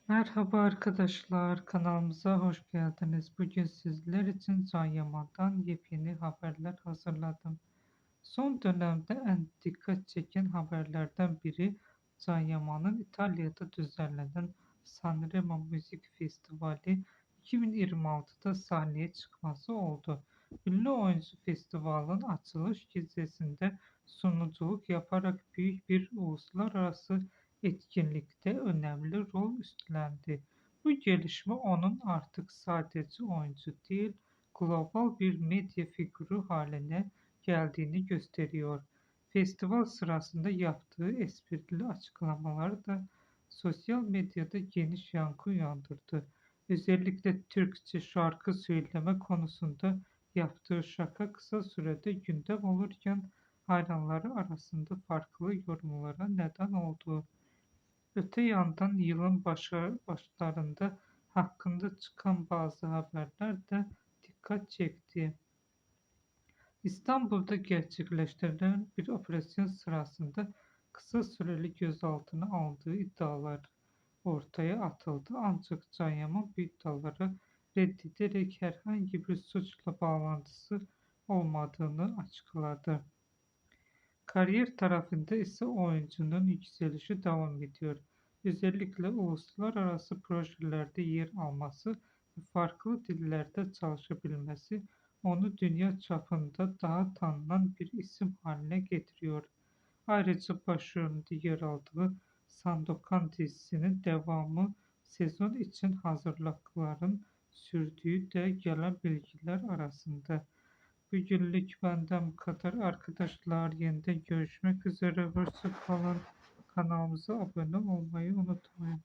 Merhaba arkadaşlar, kanalımıza hoş geldiniz. Bugün sizler için Can Yaman'dan yepyeni haberler hazırladım. Son dönemde en dikkat çeken haberlerden biri Can Yaman'ın İtalya'da düzenlenen Sanremo Müzik Festivali 2026'da sahneye çıkması oldu. Ünlü oyuncu festivalin açılış gecesinde sunuculuk yaparak büyük bir uluslararası etkinlikte önemli rol üstlendi. Bu gelişme onun artık sadece oyuncu değil, global bir medya figürü haline geldiğini gösteriyor. Festival sırasında yaptığı esprili açıklamalar da sosyal medyada geniş yankı uyandırdı. Özellikle Türkçe şarkı söyleme konusunda yaptığı şaka kısa sürede gündem olurken hayranları arasında farklı yorumlara neden oldu. Öte yandan yılın başlarında hakkında çıkan bazı haberler de dikkat çekti. İstanbul'da gerçekleştirilen bir operasyon sırasında kısa süreli gözaltına aldığı iddialar ortaya atıldı. Ancak Can Yaman bu iddiaları reddederek herhangi bir suçla bağlantısı olmadığını açıkladı. Kariyer tarafında ise oyuncunun yükselişi devam ediyor. Özellikle uluslararası projelerde yer alması ve farklı dillerde çalışabilmesi onu dünya çapında daha tanınan bir isim haline getiriyor. Ayrıca başrolünde yer aldığı Sandokan dizisinin devamı sezon için hazırlıkların sürdüğü de gelen bilgiler arasında. Bugünlük benden bu kadar arkadaşlar. Yeniden görüşmek üzere. Hoşça kalın. Kanalımıza abone olmayı unutmayın.